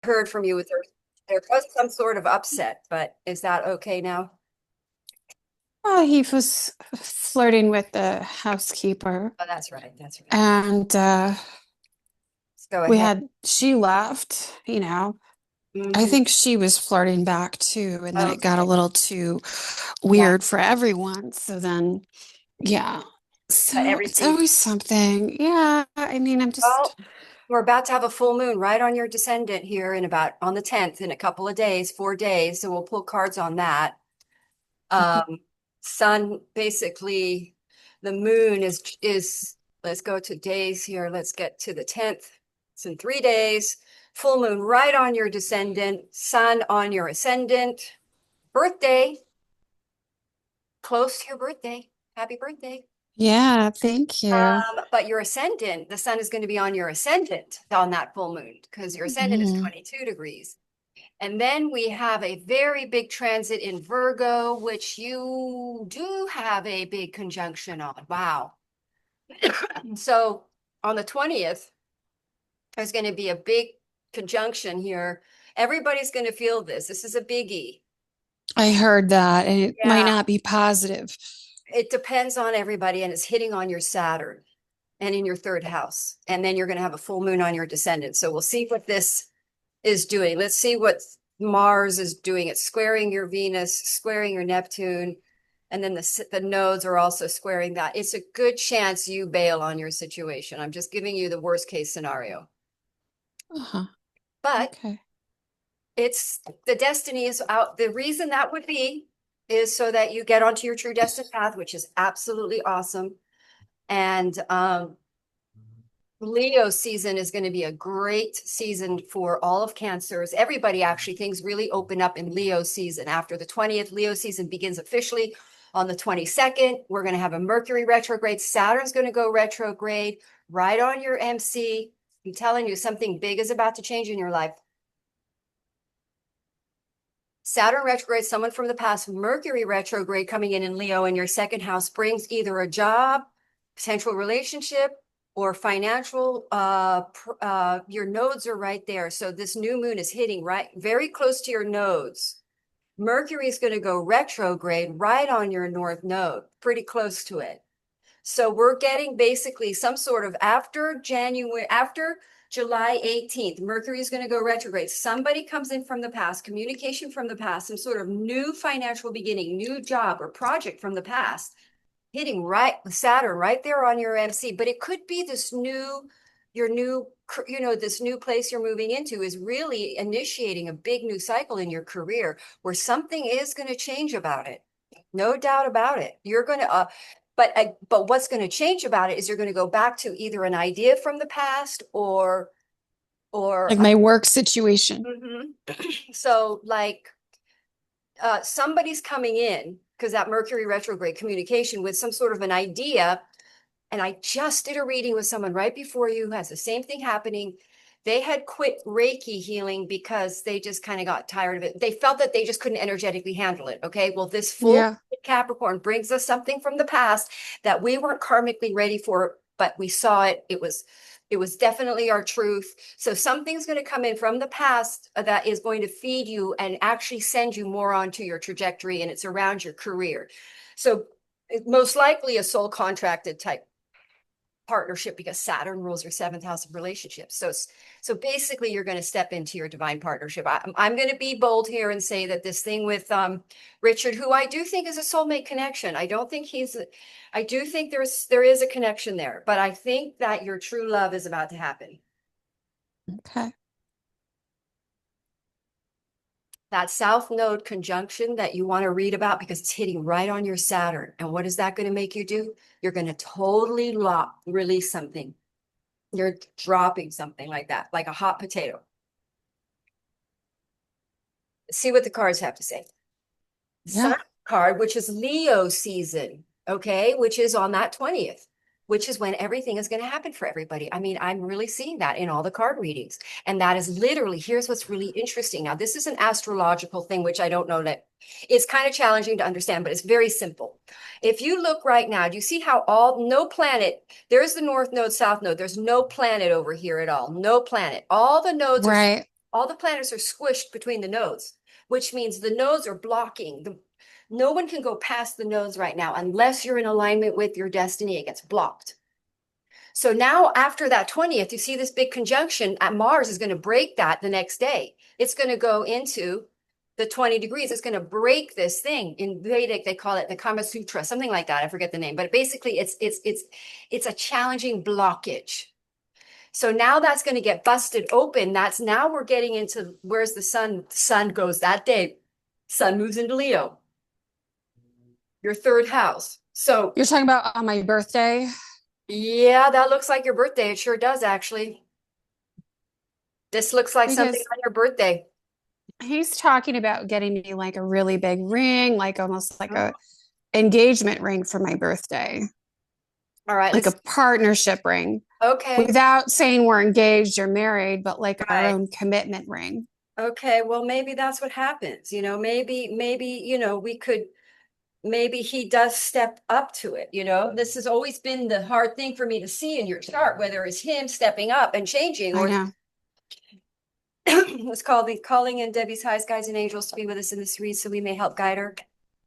heard from you. There was some sort of upset, but is that okay now? Well, he was flirting with the housekeeper, Oh, that's right. That's right. and Let's go ahead. she left. I Hmm. think she was flirting back too, and then it got a Okay. little too Yeah. weird for everyone. So then, yeah. But So it's everything. always something. Yeah. I mean, I'm Well, just, we're about to have a full moon right on your descendant here in about on the 10th in a couple of days, 4 days. So we'll pull cards on that. Um, sun basically, the moon is let's go to days here. Let's get to the 10th. It's in 3 days. Full moon right on your descendant, sun on your ascendant, birthday, close to your birthday. Happy birthday. yeah, thank you. But your ascendant, the sun is going to be on your ascendant on that full moon because your ascendant is Mhm. 22 degrees. And then we have a very big transit in Virgo, which you do have a big conjunction on. Wow. So on the 20th, there's going to be a big conjunction here. Everybody's going to feel this. This is a biggie. I heard that, and it might Yeah, not be positive. it depends on everybody, and it's hitting on your Saturn and in your third house. And then you're going to have a full moon on your descendant. So we'll see what this is doing. Let's see what Mars is doing. It's squaring your Venus, squaring your Neptune, and then the nodes are also squaring that. It's a good chance you bail on your situation. I'm just giving you the worst case scenario. Uh-huh. But Okay. it's the destiny is out. The reason that would be is so that you get onto your true destined path, which is absolutely awesome. And Leo season is going to be a great season for all of Cancers. Everybody actually, things really open up in Leo season. After the 20th, Leo season begins officially on the 22nd. We're going to have a Mercury retrograde. Saturn's going to go retrograde right on your MC. I'm telling you, something big is about to change in your life. Saturn retrograde, someone from the past, Mercury retrograde coming in Leo in your second house brings either a job, potential relationship, or financial. Your nodes are right there. So this new moon is hitting right very close to your nodes. Mercury is going to go retrograde right on your north node, pretty close to it. So we're getting basically some sort of after July 18th, Mercury is going to go retrograde. Somebody comes in from the past, communication from the past, some sort of new financial beginning, new job or project from the past, hitting right with Saturn right there on your MC. But it could be your new, this new place you're moving into is really initiating a big new cycle in your career where something is going to change about it. No doubt about it. You're going to, but what's going to change about it is you're going to go back to either an idea from the past or Like my work situation. Mhm. So like somebody's coming in because that Mercury retrograde communication with some sort of an idea. And I just did a reading with someone right before you who has the same thing happening. They had quit Reiki healing because they just kind of got tired of it. They felt that they just couldn't energetically handle it. Okay. Well, this full Yeah. Capricorn brings us something from the past that we weren't karmically ready for, but we saw it. It was definitely our truth. So something's going to come in from the past that is going to feed you and actually send you more onto your trajectory, and it's around your career. So most likely a soul contracted type partnership because Saturn rules your seventh house of relationships. So basically, you're going to step into your divine partnership. I'm going to be bold here and say that this thing with Richard, who I do think is a soulmate connection. I don't think I do think there is a connection there, but I think that your true love is about to happen. Okay. That South Node conjunction that you want to read about because it's hitting right on your Saturn. And what is that going to make you do? You're going to totally release something. You're dropping something like that, like a hot potato. See what the cards have to say. Sun Yeah. card, which is Leo season, okay, which is on that 20th, which is when everything is going to happen for everybody. I mean, I'm really seeing that in all the card readings. And that is literally, here's what's really interesting. Now, this is an astrological thing, which I don't know that it's kind of challenging to understand, but it's very simple. If you look right now, do you see how no planet, there's the North Node, South Node, there's no planet over here at all, no planet. All the nodes are Right. All the planets are squished between the nodes, which means the nodes are blocking. No one can go past the nodes right now unless you're in alignment with your destiny. It gets blocked. So now after that 20th, you see this big conjunction at Mars is going to break that the next day. It's going to go into the 20 degrees. It's going to break this thing. In Vedic, they call it the Kama Sutra, something like that. I forget the name, but basically it's a challenging blockage. So now that's going to get busted open. That's now we're getting into where's the sun? The sun goes that day. Sun moves into Leo, your third house. So You're talking about on my birthday? yeah, that looks like your birthday. It sure does, actually. This looks like something Because on your birthday. he's talking about getting me like a really big ring, like almost like Oh, a engagement ring for my birthday, all right, like a let's. partnership ring, Okay, without saying we're engaged or married, but like our right. own commitment ring. Okay, well, maybe that's what happens. Maybe, we could, maybe he does step up to it. This has always been the hard thing for me to see in your chart, whether it's him stepping up and changing I or know. let's call the calling in Debbie's highest guides and angels to be with us in this read so we may help guide her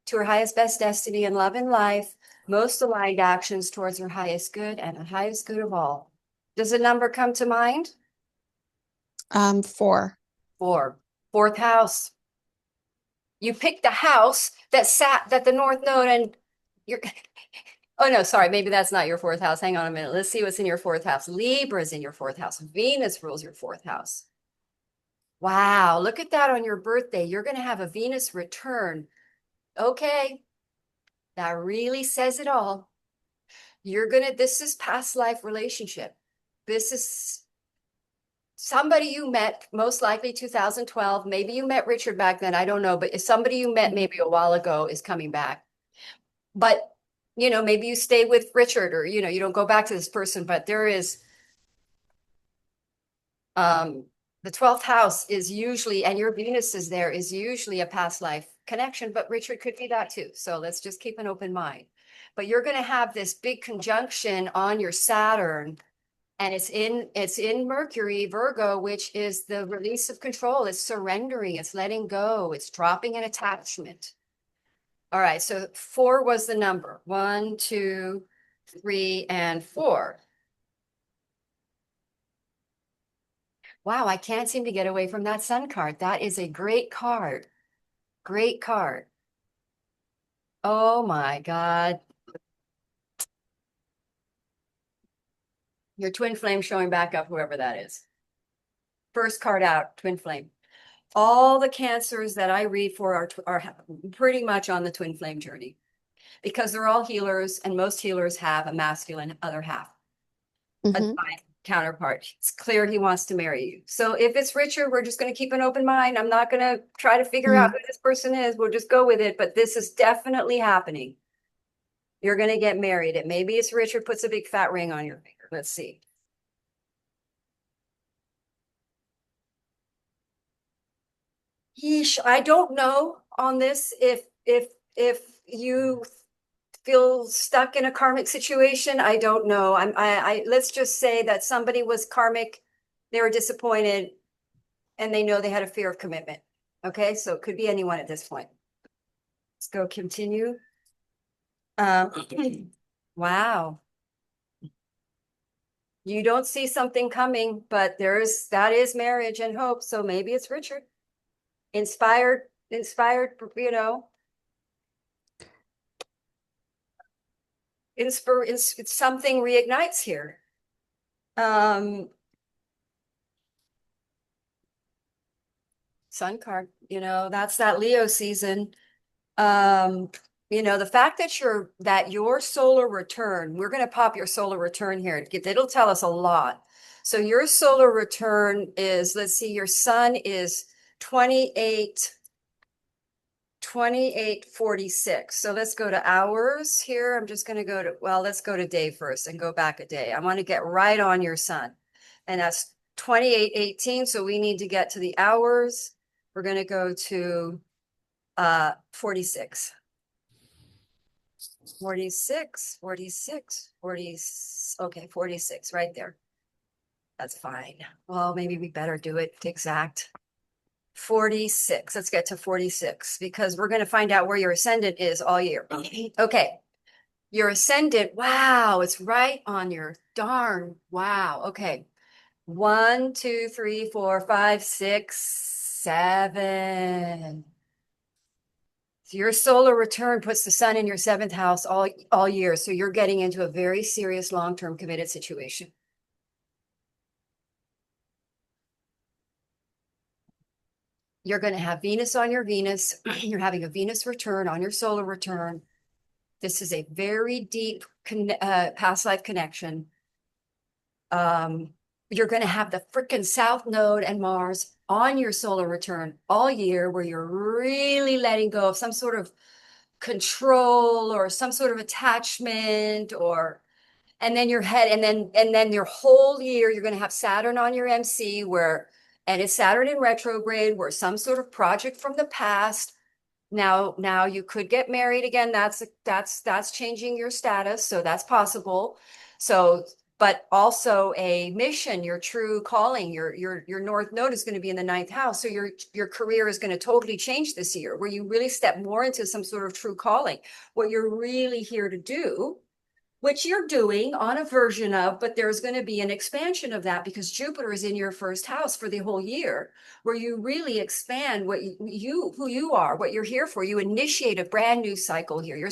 to her highest best destiny in love and life, most aligned actions towards her highest good and the highest good of all. Does a number come to mind? 4. Four. Fourth house. You picked the house that sat that the north node and you're oh no, sorry, maybe that's not your fourth house. Hang on a minute. Let's see what's in your fourth house. Libra is in your fourth house. Venus rules your fourth house. Wow, look at that on your birthday. You're going to have a Venus return. Okay, that really says it all. This is past life relationship. This is somebody you met, most likely 2012. Maybe you met Richard back then. I don't know, but if somebody you met maybe a while ago is coming back. But, maybe you stay with Richard or, you don't go back to this person, but there is, um, the 12th house is usually, and your Venus is there, is usually a past life connection, but Richard could be that too. So let's just keep an open mind. But you're going to have this big conjunction on your Saturn, and it's in Mercury, Virgo, which is the release of control. It's surrendering, it's letting go, it's dropping an attachment. All right, so 4 was the number. 1, 2, 3, and 4. Wow, I can't seem to get away from that sun card. That is a great card. Great card. Oh my God. Your twin flame showing back up, whoever that is. First card out, twin flame. All the cancers that I read for are pretty much on the twin flame journey because they're all healers and most healers have a masculine other half, a Hmm. divine counterpart. It's clear he wants to marry you. So if it's Richard, we're just going to keep an open mind. I'm not going to try to figure out Hmm. who this person is. We'll just go with it. But this is definitely happening. You're going to get married. It maybe it's Richard puts a big fat ring on your finger. Let's see. Yeesh, I don't know on this if you feel stuck in a karmic situation. I don't know. Let's just say that somebody was karmic, they were disappointed, and they know they had a fear of commitment. Okay, so it could be anyone at this point. Let's go continue. Um, wow. You don't see something coming, but that is marriage and hope. So maybe it's Richard. Inspired, something reignites here. Um, Sun card, that's that Leo season. Um, the fact that your solar return, we're going to pop your solar return here. It'll tell us a lot. So your solar return is, let's see, your sun is 28 2846. So let's go to hours here. I'm just going to let's go to day first and go back a day. I want to get right on your sun. And that's 2818. So we need to get to the hours. We're going to go to 46. 46, 46, 40. Okay, 46 right there. That's fine. Well, maybe we better do it exact. 46. Let's get to 46 because we're going to find out where your ascendant is all year. Okay. Your ascendant, wow, it's right on your darn. Wow. Okay. 1, 2, 3, 4, 5, 6, 7. So your solar return puts the sun in your seventh house all year. So you're getting into a very serious long-term committed situation. You're going to have Venus on your Venus. You're having a Venus return on your solar return. This is a very deep past life connection. You're going to have the freaking South Node and Mars on your solar return all year, where you're really letting go of some sort of control or some sort of attachment, or and then your head, and then your whole year you're going to have Saturn on your MC, where and it's Saturn in retrograde, where some sort of project from the past. Now you could get married again. That's changing your status, so that's possible. So, but also a mission, your true calling, your North Node is going to be in the ninth house. So your career is going to totally change this year, where you really step more into some sort of true calling, what you're really here to do, which you're doing on a version of, but there's going to be an expansion of that because Jupiter is in your first house for the whole year, where you really expand what who you are, what you're here for. You initiate a brand new cycle here.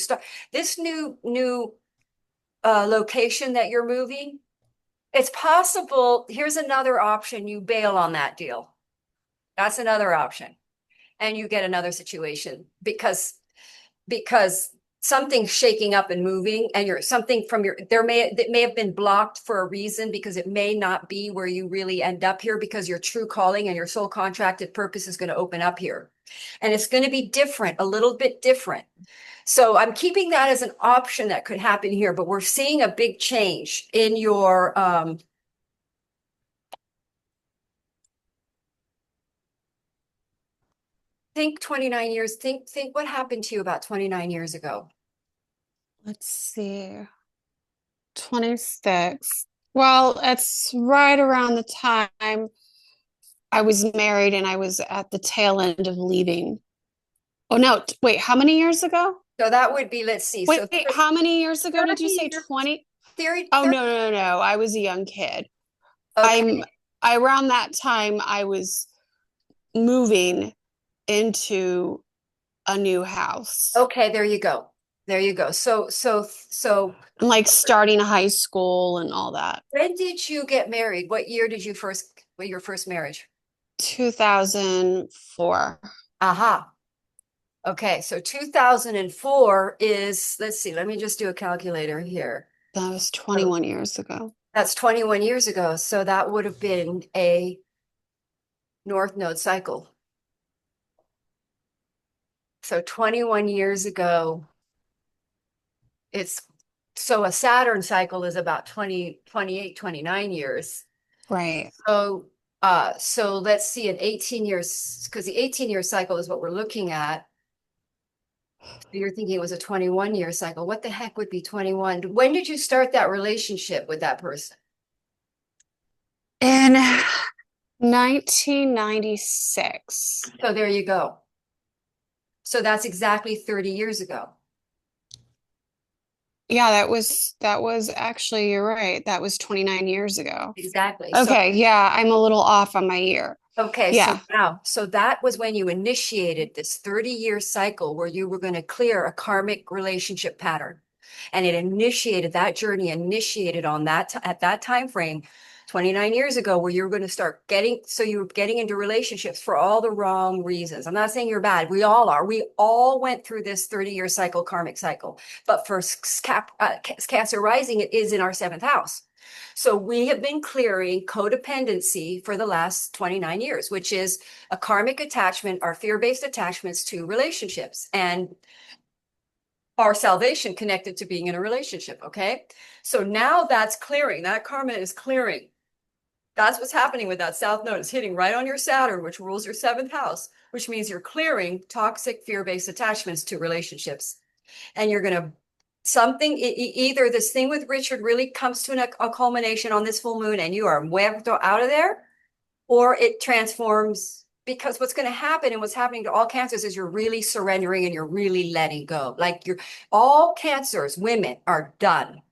This new location that you're moving. It's possible. Here's another option. You bail on that deal. That's another option, and you get another situation because something's shaking up and moving, and you're something from your that may have been blocked for a reason, because it may not be where you really end up here, because your true calling and your soul contracted purpose is going to open up here, and it's going to be different, a little bit different. So I'm keeping that as an option that could happen here, but we're seeing a big change in your think 29 years, think what happened to you about 29 years ago. Let's see. 26. Well, it's right around the time I was married and I was at the tail end of leaving. Oh no, wait, how many years ago? So that would be, let's see, Wait, so how many years ago did 30 you say? years, 20? theory, Oh 30, no, no, no, no. I was a young kid. I'm okay. around that time I was moving into a new house. Okay, there you go. There you go. So And like starting high school and all that. when did you get married? What year did your first marriage? 2004. Aha. Okay, so 2004 is, let's see, let me just do a calculator here. That was So 21 years ago. that's 21 years ago. So that would have been a North Node cycle. So 21 years ago, it's so a Saturn cycle is about 20, 28, 29 years. Right. So let's see, in 18 years, because the 18-year cycle is what we're looking at. So you're thinking it was a 21-year cycle. What the heck would be 21? When did you start that relationship with that person? In 1996. So there you go. So that's exactly 30 years ago. Yeah, that was actually, you're right. That was 29 years ago. Exactly. So Okay, yeah, I'm a little off on my year. okay, so Yeah. now, so that was when you initiated this 30-year cycle where you were going to clear a karmic relationship pattern. And it initiated that journey, initiated on at that time frame, 29 years ago, where you were going to start getting, so you were getting into relationships for all the wrong reasons. I'm not saying you're bad. We all are. We all went through this 30-year cycle, karmic cycle. But for Cancer rising, it is in our seventh house. So we have been clearing codependency for the last 29 years, which is a karmic attachment, our fear-based attachments to relationships, and our salvation connected to being in a relationship. Okay. So now that's clearing. That karma is clearing. That's what's happening with that South Node. It's hitting right on your Saturn, which rules your seventh house, which means you're clearing toxic fear-based attachments to relationships. And you're going to something, either this thing with Richard really comes to a culmination on this full moon and you are muerto out of there, or it transforms, because what's going to happen and what's happening to all cancers is you're really surrendering and you're really letting go. Like you're all cancers, women are done.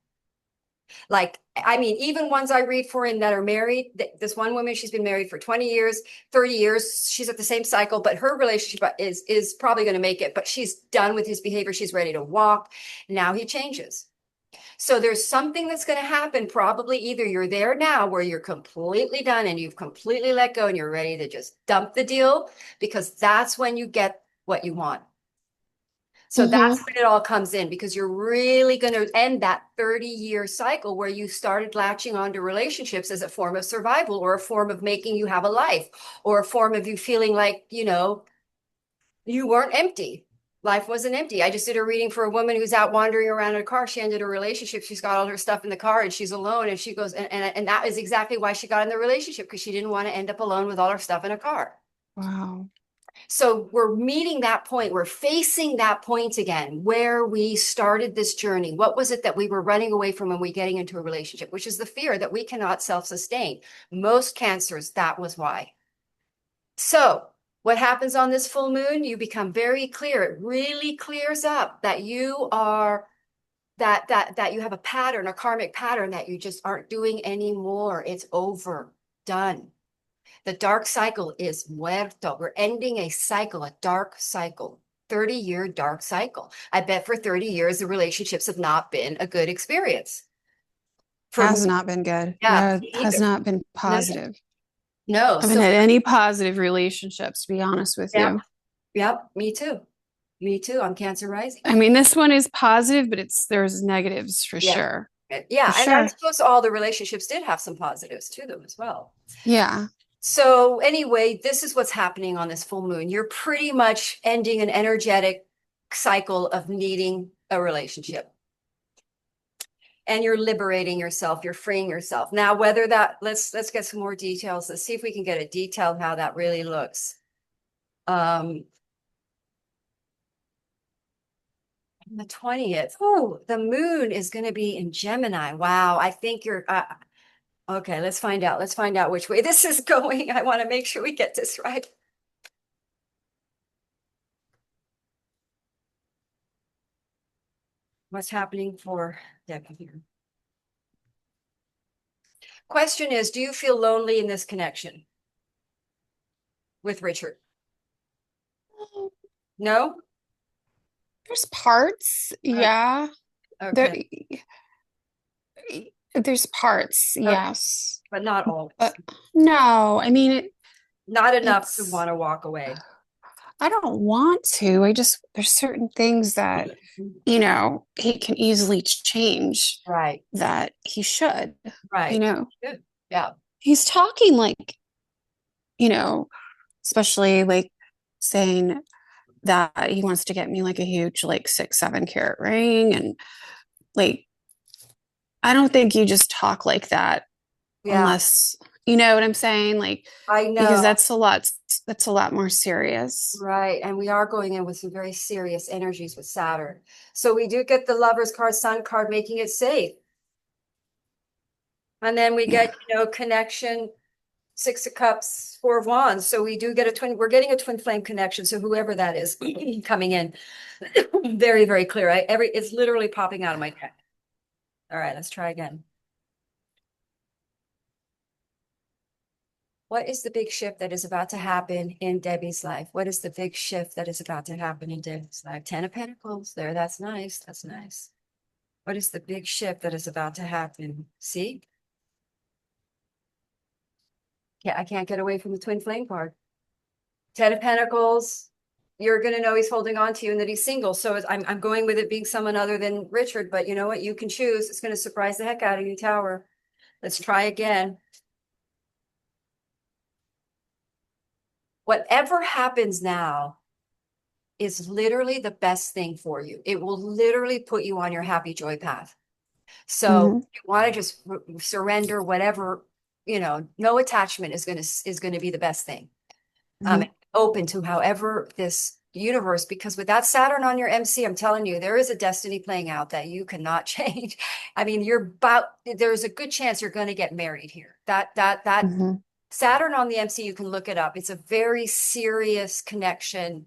Like, I mean, even ones I read for in that are married, this one woman, she's been married for 20 years, 30 years. She's at the same cycle, but her relationship is probably going to make it, but she's done with his behavior. She's ready to walk. Now he changes. So there's something that's going to happen. Probably either you're there now where you're completely done and you've completely let go and you're ready to just dump the deal, because that's when you get what you want. So that's Mm-hmm. when it all comes in, because you're really going to end that 30-year cycle where you started latching onto relationships as a form of survival, or a form of making you have a life, or a form of you feeling like, you weren't empty. Life wasn't empty. I just did a reading for a woman who's out wandering around in a car. She ended a relationship. She's got all her stuff in the car and she's alone. And she goes, and that is exactly why she got in the relationship, because she didn't want to end up alone with all her stuff in a car. Wow. So we're meeting that point. We're facing that point again where we started this journey. What was it that we were running away from when we getting into a relationship, which is the fear that we cannot self-sustain. Most cancers, that was why. So what happens on this full moon? You become very clear. It really clears up that you are that you have a pattern, a karmic pattern that you just aren't doing anymore. It's over, done. The dark cycle is muerto. We're ending a cycle, a dark cycle, 30-year dark cycle. I bet for 30 years, the relationships have not been a good experience. For Has me, not been good. yeah, No, me it has either. not been No, positive. no. I haven't So, had any positive relationships, to be honest with yep, you. yep, me too. Me too. I'm Cancer rising. I mean, this one is positive, but there's negatives for Yeah. sure. For Yeah. And I sure. suppose all the relationships did have some positives to them as well. Yeah. So anyway, this is what's happening on this full moon. You're pretty much ending an energetic cycle of needing a relationship. And you're liberating yourself, you're freeing yourself. Now, whether that, let's get some more details. Let's see if we can get a detail of how that really looks. On the 20th, oh, the moon is going to be in Gemini. Wow, I think you're okay, let's find out. Let's find out which way this is going. I want to make sure we get this right. What's happening for Debbie here? Question is, do you feel lonely in this connection with Richard? No? There's parts. Okay. Yeah. There, Okay. there's parts. Okay. Yes. But not always. But no, I mean, Not enough to it's, want to walk away. I don't want to. There's certain things that, he can easily change Right. that he should, you Right. know, Good. Yeah. he's talking like, you know, especially like saying that he wants to get me like a huge, like 6, 7 carat ring. And like, I don't think you just talk like that Yeah. unless, you know what I'm saying? Like, I because know. that's a lot more serious. Right. And we are going in with some very serious energies with Saturn. So we do get the Lover's card, Sun card, making it safe. And then we Yeah. get, connection, Six of Cups, Four of Wands. So we do get we're getting a twin flame connection. So whoever that is coming in, very, very clear. It's literally popping out of my head. All right, let's try again. What is the big shift that is about to happen in Debbie's life? What is the big shift that is about to happen in Debbie's life? 10 of Pentacles there. That's nice. That's nice. What is the big shift that is about to happen? See? Yeah, I can't get away from the twin flame card. 10 of Pentacles. You're going to know he's holding on to you and that he's single. So I'm going with it being someone other than Richard. But you know what? You can choose. It's going to surprise the heck out of you, Tower. Let's try again. Whatever happens now is literally the best thing for you. It will literally put you on your happy joy path. So Hmm. you want to just surrender whatever, no attachment is going to be the best thing. Hmm. Open to however this universe, because with that Saturn on your MC, I'm telling you, there is a destiny playing out that you cannot change. I mean, there's a good chance you're going to get married here. That Mhm. Saturn on the MC, you can look it up. It's a very serious connection.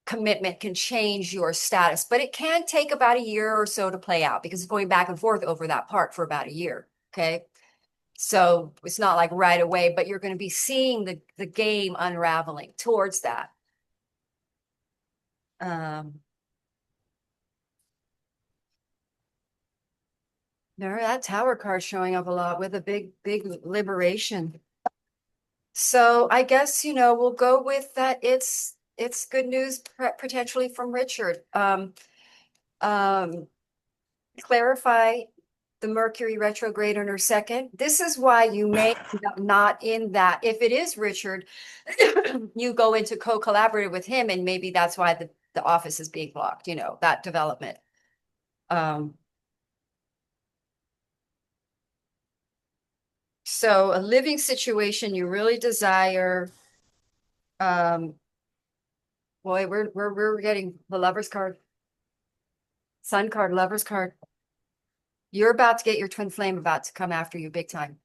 Commitment can change your status, but it can take about a year or so to play out because it's going back and forth over that part for about a year. Okay. So it's not like right away, but you're going to be seeing the game unraveling towards that. Um, there, that Tower card showing up a lot with a big liberation. So I guess, we'll go with that. It's good news potentially from Richard. Um, clarify the Mercury retrograde in her second. This is why you may end up not in that. If it is Richard, you go into co-collaborative with him, and maybe that's why the office is being blocked, that development. Um, so a living situation you really desire. Um, boy, we're getting the lover's card, sun card, lover's card. You're about to get your twin flame about to come after you big time.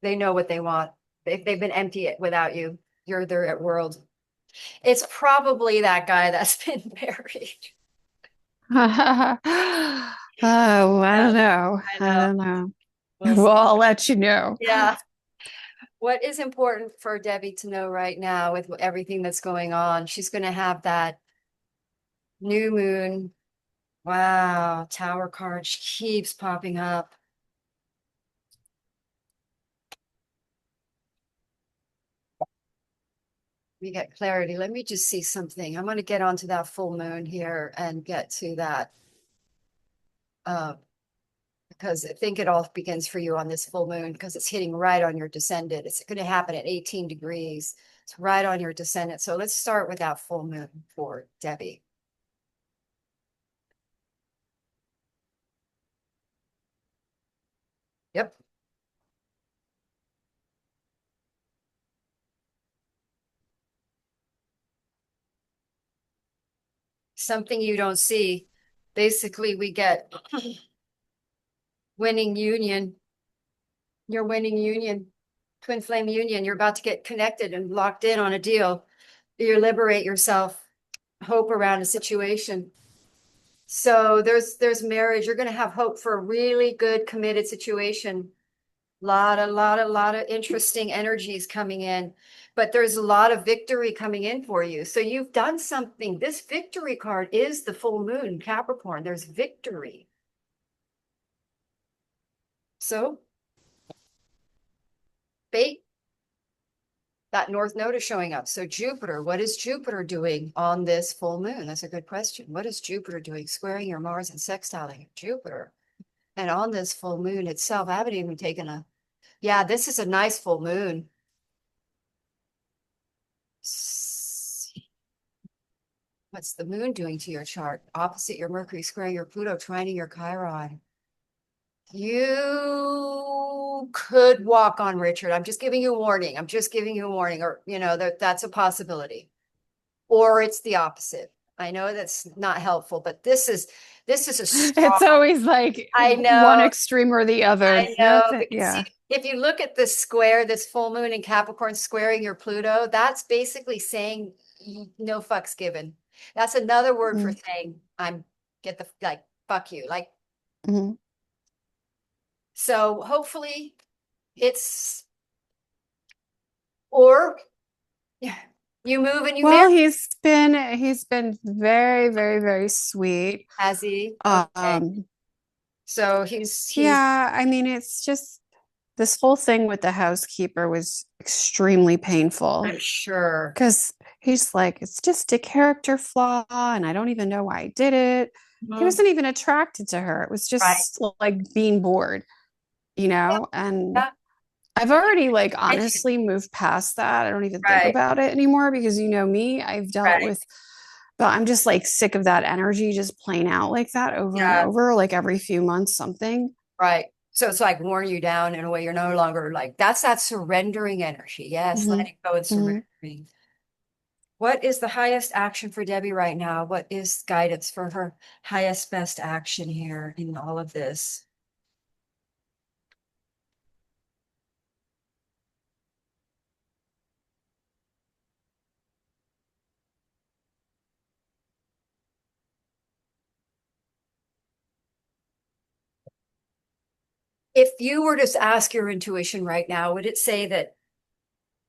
They know what they want. They've been empty without you. You're their world. It's probably that guy that's been married. Oh, I Yeah, don't know. I I know. don't know. We'll Well, see. I'll let you know. Yeah. What is important for Debbie to know right now with everything that's going on? She's going to have that new moon. Wow, Tower card. She keeps popping up. We get clarity. Let me just see something. I'm going to get onto that full moon here and get to that. Uh, because I think it all begins for you on this full moon because it's hitting right on your descendant. It's going to happen at 18 degrees. It's right on your descendant. So let's start with that full moon for Debbie. Yep. Something you don't see. Basically, we get winning union. Your winning union, twin flame union. You're about to get connected and locked in on a deal. You liberate yourself, hope around a situation. So there's marriage. You're going to have hope for a really good committed situation. Lot of interesting energies coming in, but there's a lot of victory coming in for you. So you've done something. This victory card is the full moon, Capricorn. There's victory. So fate, that North Node is showing up. So Jupiter, what is Jupiter doing on this full moon? That's a good question. What is Jupiter doing? Squaring your Mars and sextiling Jupiter. And on this full moon itself, I haven't even taken yeah, this is a nice full moon. What's the moon doing to your chart? Opposite your Mercury, square your Pluto, trining your Chiron. You could walk on Richard. I'm just giving you a warning. I'm just giving you a warning, or that's a possibility. Or it's the opposite. I know that's not helpful, but this is a strong. It's always like I one know, extreme or the other. I No, know. Because see, yeah. if you look at this square, this full moon in Capricorn squaring your Pluto, that's basically saying no fucks given. That's another word for Mm-hmm. saying I'm get the like fuck you. Like, Mm-hmm. so hopefully it's or yeah, you move and you marry Well, he's been very, very, very sweet. Azzy. Okay. Um, So he's yeah, I mean, it's just this whole thing with the housekeeper was extremely painful I'm sure. because he's like, it's just a character flaw, and I don't even know why I did it. He Mhm. wasn't even attracted to her. It was Right. just like being bored, and Yeah. I've already like Attention. honestly moved past that. I don't even think Right. about it anymore because you know me, I've dealt Right. with, but I'm just like sick of that energy just playing out like that over and Yeah. over, like every few months, something. Right. So it's like worn you down in a way you're no longer like that's that surrendering energy. Yes, Hmm. letting go and Hmm. surrendering. What is the highest action for Debbie right now? What is guidance for her highest best action here in all of this? If you were to ask your intuition right now, would it say that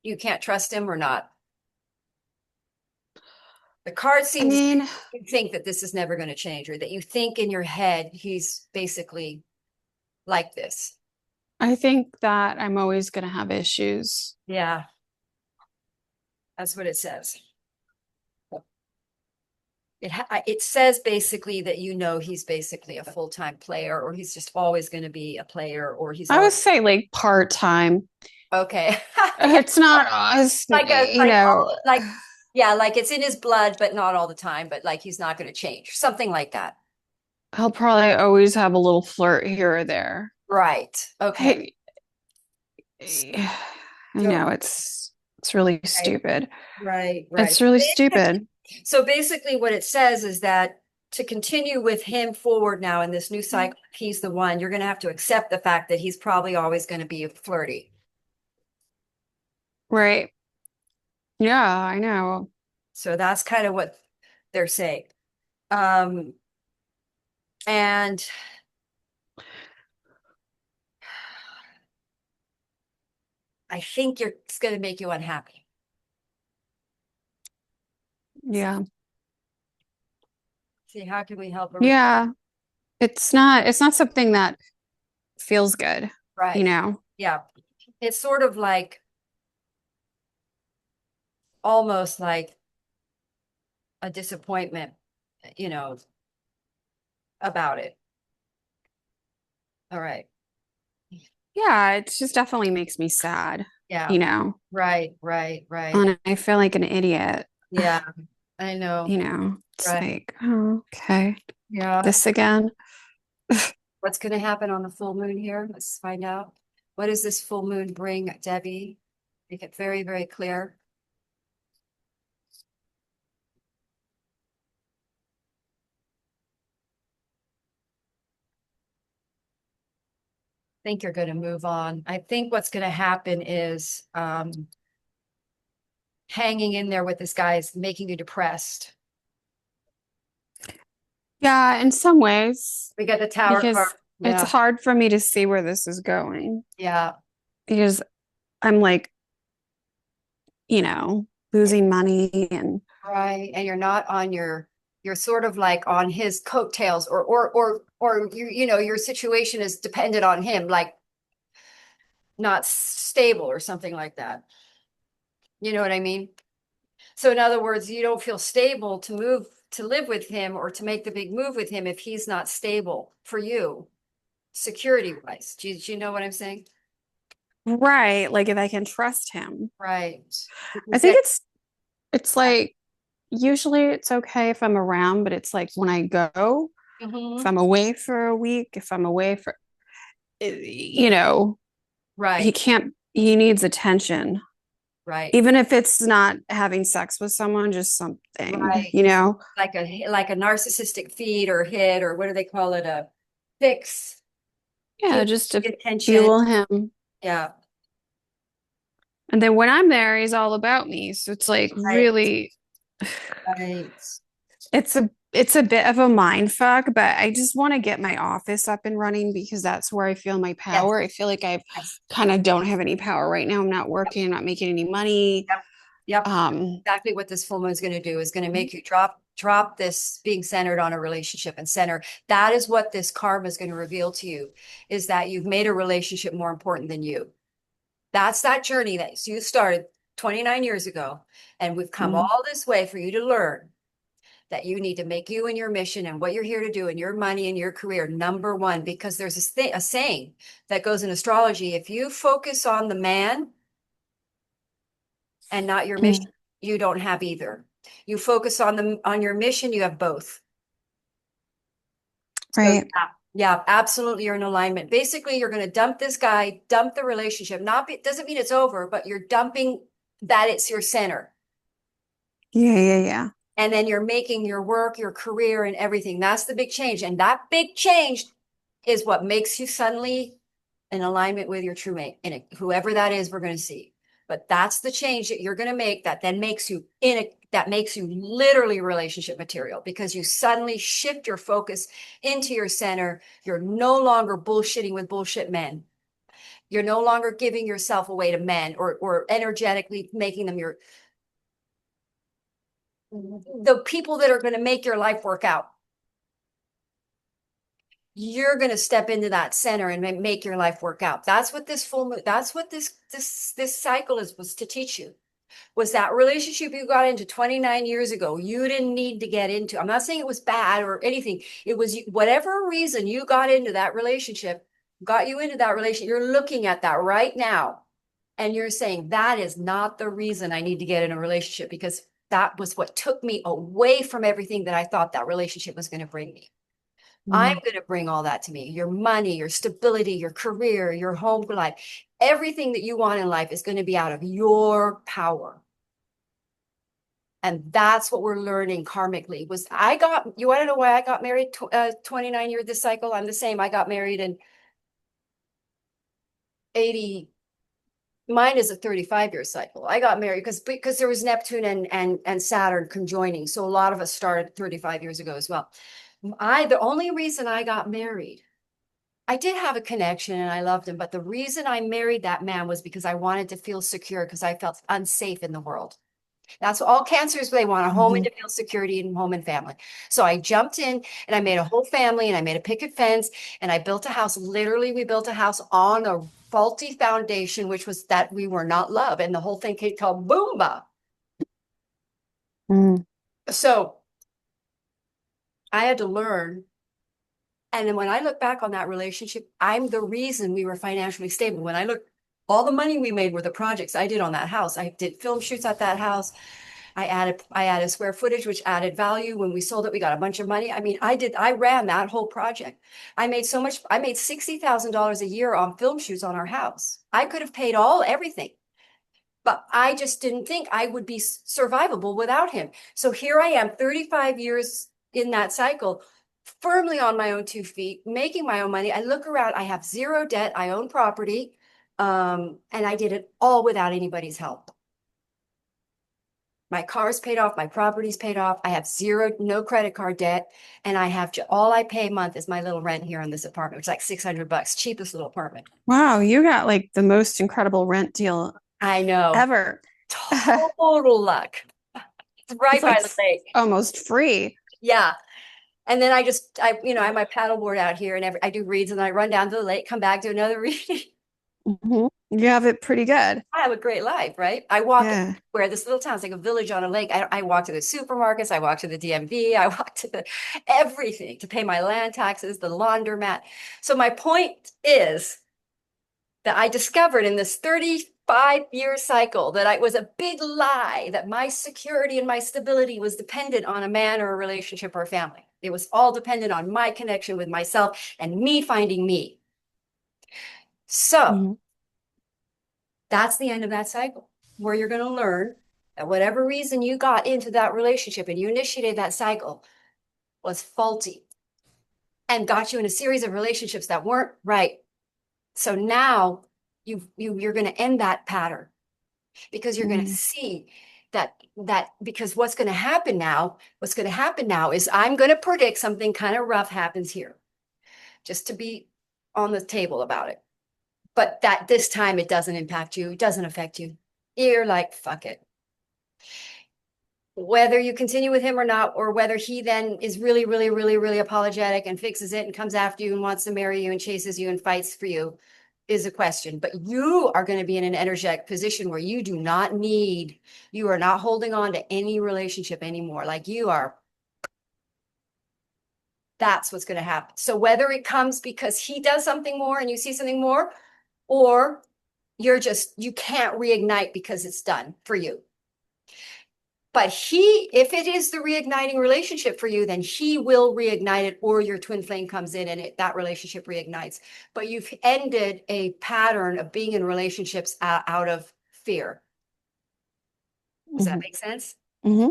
you can't trust him or not? The card I seems mean, you think that this is never going to change, or that you think in your head he's basically like this. I think that I'm always going to have issues. Yeah, that's what it says. It says basically that you know he's basically a full-time player, or he's just always going to be a player, or he's I would always say like part-time. okay. Yeah, It's not us, like a like uh, yeah, like it's in his blood, but not all the time, but like he's not going to change, something like that. I'll probably always have a little flirt here or there. Right. Okay. Hey, I So know it's really right, stupid. right. It's really stupid. So basically, what it says is that to continue with him forward now in this new cycle, if he's the one, you're going to have to accept the fact that he's probably always going to be flirty. Right. Yeah, I know. So that's kind of what they're saying. Um, and I think it's going to make you unhappy. Yeah. See, how can we help her? Yeah. It's not something that feels good, you Right. know. Yeah. It's sort of like almost like a disappointment, you know, about it. All right. Yeah, it just definitely makes me sad, Yeah. you know. Right. And I feel like an idiot, Yeah, I know. you know. It's Right. like, oh, okay. Yeah. This again. What's going to happen on the full moon here? Let's find out. What does this full moon bring, Debbie? Make it very, very clear. I think you're going to move on. I think what's going to happen is hanging in there with this guy is making you depressed. Yeah, in some ways, We got the tower card. because it's Yeah. hard for me to see where this is going Yeah. because I'm like, losing money and Right. And you're not on you're sort of like on his coattails, or your situation is dependent on him, like not stable or something like that. You know what I mean? So in other words, you don't feel stable to move to live with him or to make the big move with him if he's not stable for you, security wise. Do you know what I'm saying? right, like if I can trust him. Right. I Because think it's like usually it's okay if I'm around, but it's like when I go, if Mhm. I'm away for a week, if I'm away for, you know, he Right, can't, he needs attention. right, Even if it's not having sex with someone, just something, right. you know? Like a narcissistic feed or hit, or what do they call it? A fix. Yeah, Give just to attention. fuel him. Yeah. And then when I'm there, he's all about me. So it's like Right. really, Right. it's a bit of a mind fuck, but I just want to get my office up and running because that's where I feel my Yes. power. I feel like I Yes. kind of don't have any power right now. I'm not working, I'm not making any money. Yep. Yep. Um, Exactly what this full moon is going to do is going to make you drop this being centered on a relationship and center. That is what this karma is going to reveal to you, is that you've made a relationship more important than you. That's that journey that you started 29 years ago. And we've come mm, all this way for you to learn that you need to make you and your mission and what you're here to do and your money and your career number one, because there's a saying that goes in astrology. If you focus on the man and not your mission, mm, you don't have either. You focus on your mission, you have both. So right. yeah, absolutely, you're in alignment. Basically, you're going to dump this guy, dump the relationship. Not be, doesn't mean it's over, but you're dumping that it's your center. Yeah, yeah, yeah. And then you're making your work, your career, and everything. That's the big change. And that big change is what makes you suddenly in alignment with your true mate. And whoever that is, we're going to see. But that's the change that you're going to make that then makes you that makes you literally relationship material because you suddenly shift your focus into your center. You're no longer bullshitting with bullshit men. You're no longer giving yourself away to men or energetically making them the people that are going to make your life work out. You're going to step into that center and make your life work out. That's what this full moon, that's what this cycle is was to teach you. Was that relationship you got into 29 years ago, you didn't need to get into. I'm not saying it was bad or anything. It was whatever reason you got into that relationship, got you into that relationship. You're looking at that right now and you're saying that is not the reason I need to get in a relationship because that was what took me away from everything that I thought that relationship was going to bring me. I'm Mm, going to bring all that to me. Your money, your stability, your career, your home life, everything that you want in life is going to be out of your power. And that's what we're learning karmically. You want to know why I got married 29 years this cycle? I'm the same. I got married in 80. Mine is a 35-year cycle. I got married because there was Neptune and Saturn conjoining. So a lot of us started 35 years ago as well. The only reason I got married, I did have a connection and I loved him, but the reason I married that man was because I wanted to feel secure because I felt unsafe in the world. That's all cancers, they want a home and mhm. to feel security in home and family. So I jumped in and I made a whole family and I made a picket fence and I built a house. Literally, we built a house on a faulty foundation, which was that we were not loved. And the whole thing came called Boomba. Mm, So I had to learn. And then when I look back on that relationship, I'm the reason we were financially stable. When I look, all the money we made were the projects I did on that house. I did film shoots at that house. I added square footage, which added value. When we sold it, we got a bunch of money. I mean, I ran that whole project. I made $60,000 a year on film shoots on our house. I could have paid everything, but I just didn't think I would be survivable without him. So here I am, 35 years in that cycle, firmly on my own 2 feet, making my own money. I look around, I have zero debt, I own property, and I did it all without anybody's help. My car's paid off, my property's paid off. I have no credit card debt, and I have all I pay a month is my little rent here in this apartment, which is like $600, cheapest little apartment. wow, you got like the most incredible rent deal I know, ever. total luck. It's It's right by like the lake. almost free. Yeah. And then I have my paddleboard out here, and I do reads, and I run down to the lake, come back to another read. Mhm. You have it pretty good. I have a great life, right? I walk Yeah. where this little town's like a village on a lake. I walk to the supermarkets, I walk to the DMV, I walk to everything to pay my land taxes, the laundromat. So my point is that I discovered in this 35-year cycle that it was a big lie that my security and my stability was dependent on a man or a relationship or a family. It was all dependent on my connection with myself and me finding me. So Mhm. that's the end of that cycle where you're going to learn that whatever reason you got into that relationship and you initiated that cycle was faulty and got you in a series of relationships that weren't right. So now you're going to end that pattern because you're going to Mhm. see that because what's going to happen now is I'm going to predict something kind of rough happens here just to be on the table about it. But that this time it doesn't impact you, it doesn't affect you. You're like, fuck it. Whether you continue with him or not, or whether he then is really, really, really, really apologetic and fixes it and comes after you and wants to marry you and chases you and fights for you is a question. But you are going to be in an energetic position where you are not holding on to any relationship anymore. Like you are, that's what's going to happen. So whether it comes because he does something more and you see something more, or you can't reignite because it's done for you. But if it is the reigniting relationship for you, then he will reignite it, or your twin flame comes in and that relationship reignites. But you've ended a pattern of being in relationships out of fear. Does that Mhm. make sense? Hmm.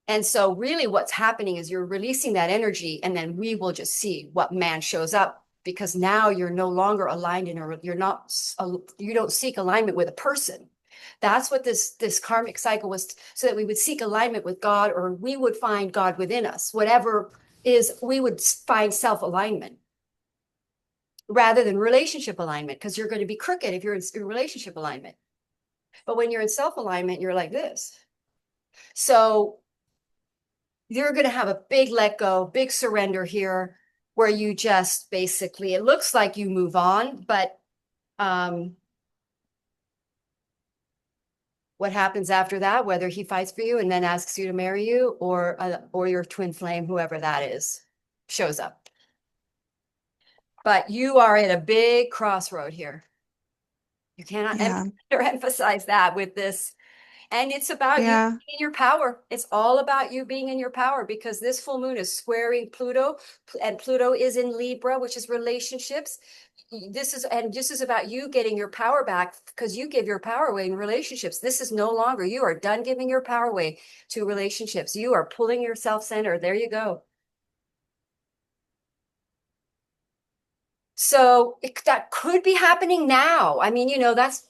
And so really what's happening is you're releasing that energy, and then we will just see what man shows up, because now you're no longer aligned you're not, you don't seek alignment with a person. That's what this karmic cycle was, so that we would seek alignment with God, or we would find God within us. Whatever is, we would find self-alignment rather than relationship alignment, because you're going to be crooked if you're in relationship alignment. But when you're in self-alignment, you're like this. So you're going to have a big let go, big surrender here, where you just basically, it looks like you move on, but um, what happens after that, whether he fights for you and then asks you to marry you, or your twin flame, whoever that is, shows up. But you are at a big crossroad here. You cannot Yeah. emphasize that with this. And it's about you Yeah. being in your power. It's all about you being in your power, because this full moon is squaring Pluto, and Pluto is in Libra, which is relationships. This is about you getting your power back, because you give your power away in relationships. This is no longer, you are done giving your power away to relationships. You are pulling yourself center. There you go. So that could be happening now. I mean,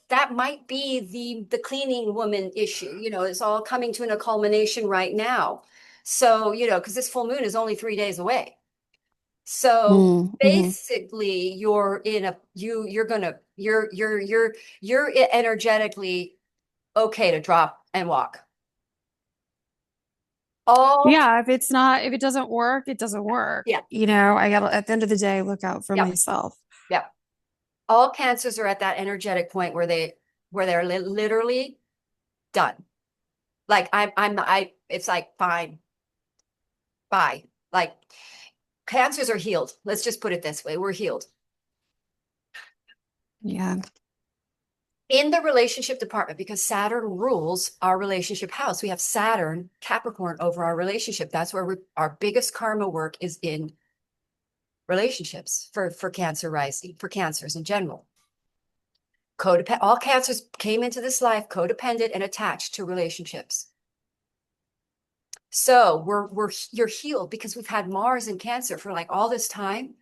that might be the cleaning woman issue. It's all coming to a culmination right now. So, because this full moon is only 3 days away. So Mm-hmm. basically, you're energetically okay to drop and walk. All, Yeah, if it doesn't work, it doesn't work. yeah, I gotta, at the end of the day, look out for yeah, myself. yeah. All cancers are at that energetic point where they're literally done. Like it's like, fine, bye. Like, cancers are healed. Let's just put it this way. We're healed. Yeah. In the relationship department, because Saturn rules our relationship house. We have Saturn, Capricorn, over our relationship. That's where our biggest karma work is, in relationships for Cancer rising, for cancers in general. All cancers came into this life codependent and attached to relationships. So you're healed, because we've had Mars in Cancer for like all this time.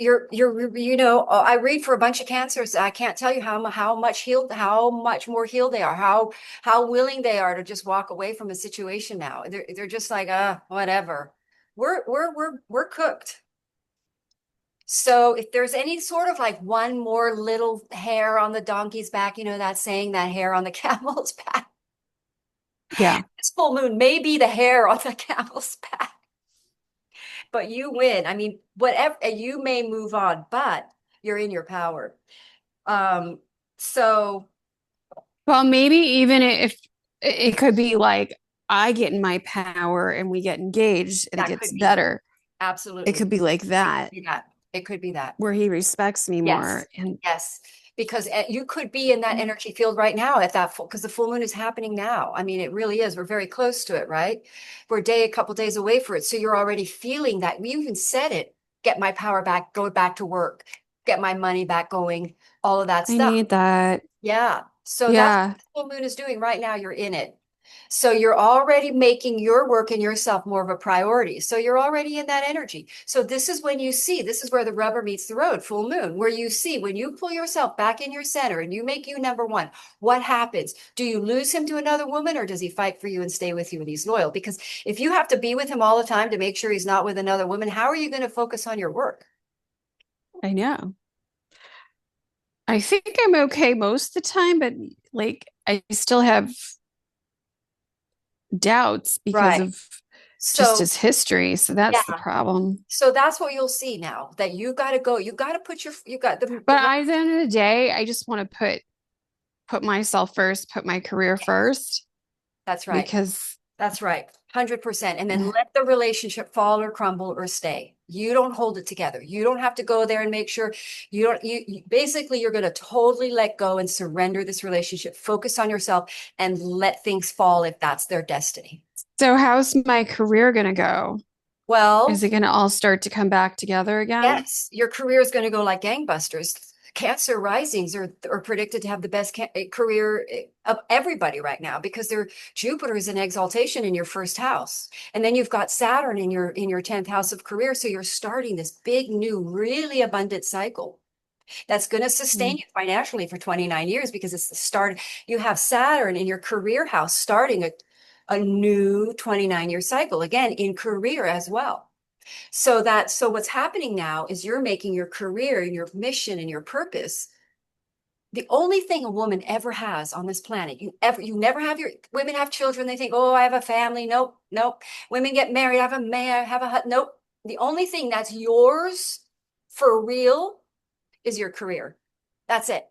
I read for a bunch of cancers. I can't tell you how much more healed they are, how willing they are to just walk away from a situation now. They're just like, whatever. We're cooked. So if there's any sort of like one more little hair on the donkey's back, that saying, that hair on the camel's back. Yeah. This full moon may be the hair on the camel's back, but you win. I mean, whatever, you may move on, but you're in your power. Um, so Well, maybe even if it could be like I get in my power and we get engaged and it that gets could be, better. It absolutely. could be like It could that be that. It could be that. where he respects me Yes. more. And Yes. Because you could be in that energy field right now at that full, because the full moon is happening now. I mean, it really is. We're very close to it, right? We're a couple days away for it. So you're already feeling that. We even said it, get my power back, go back to work, get my money back going, all of that I stuff. need that. Yeah. So that's what Yeah. the full moon is doing right now. You're in it. So you're already making your work and yourself more of a priority. So you're already in that energy. So this is when you see, this is where the rubber meets the road, full moon, where you see when you pull yourself back in your center and you make you number one, what happens? Do you lose him to another woman, or does he fight for you and stay with you and he's loyal? Because if you have to be with him all the time to make sure he's not with another woman, how are you going to focus on your work? I know. I think I'm okay most of the time, but like I still have doubts because Right. of just So, his history. So that's the yeah. problem. So that's what you'll see now, that you got to go. You got to put you got But at the end of the day, I just want to put myself first, put my career first that's right. because That's right. 100%. And then uh, let the relationship fall or crumble or stay. You don't hold it together. You don't have to go there and make sure basically you're going to totally let go and surrender this relationship, focus on yourself and let things fall if that's their destiny. so how's my career gonna go? Is Well, it gonna all start to come back together again? yes, your career is going to go like gangbusters. Cancer risings are predicted to have the best career of everybody right now because their Jupiter is in exaltation in your first house. And then you've got Saturn in your 10th house of career. So you're starting this big new, really abundant cycle that's going to sustain Mm. you financially for 29 years because it's the start. You have Saturn in your career house starting a new 29-year cycle, again, in career as well. So what's happening now is you're making your career and your mission and your purpose the only thing a woman ever has on this planet. You never have your women have children. They think, oh, I have a family. Nope, nope. Women get married. I have a man. I have a nope. The only thing that's yours for real is your career. That's it.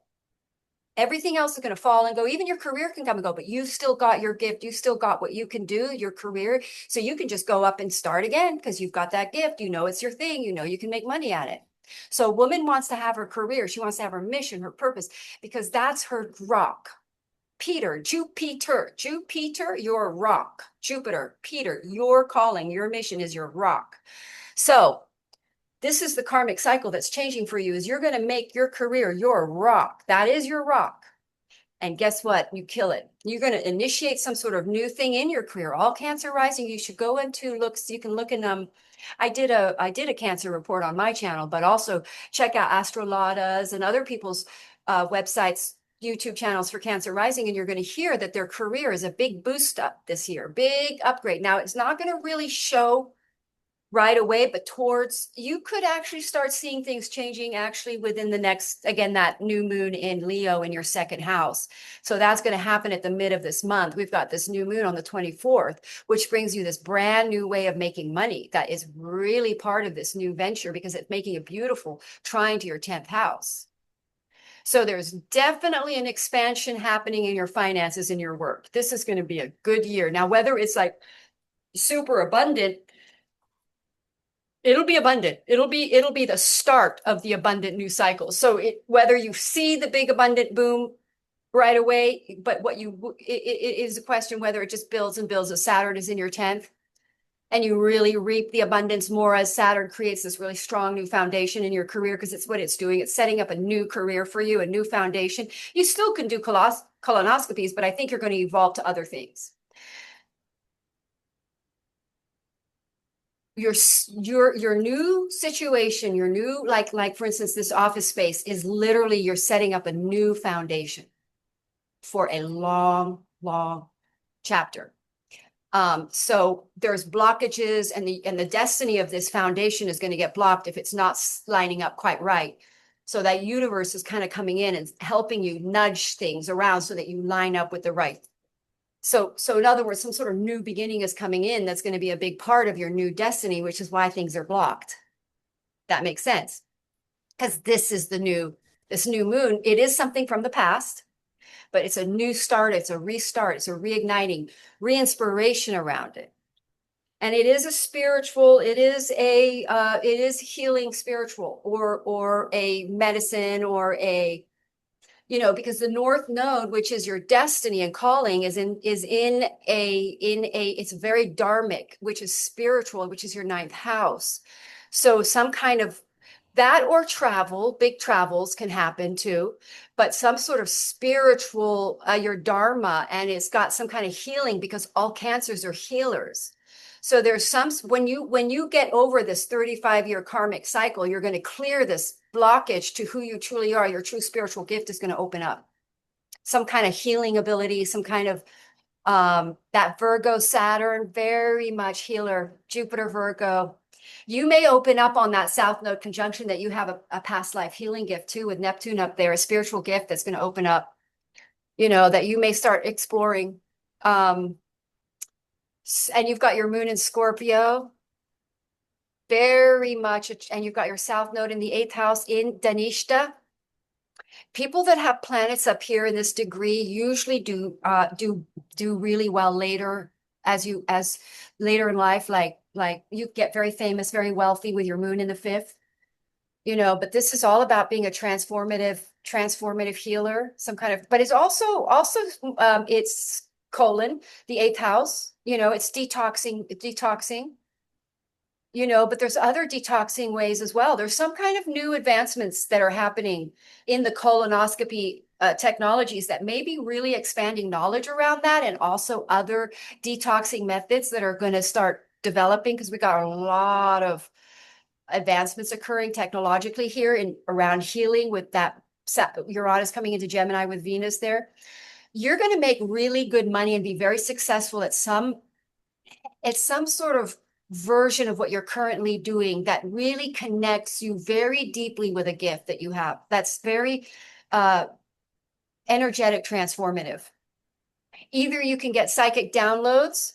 Everything else is going to fall and go. Even your career can come and go, but you still got your gift. You still got what you can do, your career. So you can just go up and start again because you've got that gift. You know it's your thing. You know you can make money at it. So a woman wants to have her career. She wants to have her mission, her purpose, because that's her rock. Jupiter, your rock. Jupiter, Peter, your calling, your mission is your rock. So this is the karmic cycle that's changing for you is you're going to make your career your rock. That is your rock. And guess what? You kill it. You're going to initiate some sort of new thing in your career. All Cancer rising, you should go into looks. You can look in I did a Cancer report on my channel, but also check out Astrolada's and other people's websites, YouTube channels for Cancer rising, and you're going to hear that their career is a big boost up this year, big upgrade. Now it's not going to really show right away, but towards you could actually start seeing things changing actually within the next, again, that new moon in Leo in your second house. So that's going to happen at the mid of this month. We've got this new moon on the 24th, which brings you this brand new way of making money that is really part of this new venture because it's making a beautiful trine to your 10th house. So there's definitely an expansion happening in your finances in your work. This is going to be a good year. Now, whether it's like super abundant, it'll be abundant. It'll be the start of the abundant new cycle. So whether you see the big abundant boom right away, but it is a question whether it just builds and builds as Saturn is in your 10th and you really reap the abundance more as Saturn creates this really strong new foundation in your career because it's what it's doing. It's setting up a new career for you, a new foundation. You still can do colonoscopies, but I think you're going to evolve to other things. Your new situation, your new like for instance, this office space is literally you're setting up a new foundation for a long, long chapter. So there's blockages and the destiny of this foundation is going to get blocked if it's not lining up quite right. So that universe is kind of coming in and helping you nudge things around so that you line up with the right. So in other words, some sort of new beginning is coming in that's going to be a big part of your new destiny, which is why things are blocked. That makes sense. Because this new moon. It is something from the past, but it's a new start, it's a restart, it's a reigniting, re-inspiration around it. And it is a spiritual, it is healing spiritual or a medicine or a because the North Node, which is your destiny and calling, is in it's very dharmic, which is spiritual, which is your ninth house. So some kind of that or travel, big travels can happen too, but some sort of spiritual, your dharma, and it's got some kind of healing because all cancers are healers. So there's some when you get over this 35-year karmic cycle, you're going to clear this blockage to who you truly are. Your true spiritual gift is going to open up. Some kind of healing ability, some kind of that Virgo Saturn, very much healer, Jupiter Virgo. You may open up on that South Node conjunction that you have a past life healing gift too with Neptune up there, a spiritual gift that's going to open up, that you may start exploring. And you've got your moon in Scorpio, very much, and you've got your South Node in the 8th house in Dhanishta. People that have planets up here in this degree usually do really well later as later in life, like you get very famous, very wealthy with your moon in the 5th, but this is all about being a transformative healer, some kind of, but it's also it's colon, the 8th house, it's detoxing, but there's other detoxing ways as well. There's some kind of new advancements that are happening in the colonoscopy technologies that may be really expanding knowledge around that, and also other detoxing methods that are going to start developing, because we got a lot of advancements occurring technologically here in around healing with that Uranus coming into Gemini with Venus there. You're going to make really good money and be very successful at some sort of version of what you're currently doing that really connects you very deeply with a gift that you have. That's very uh, energetic, transformative. Either you can get psychic downloads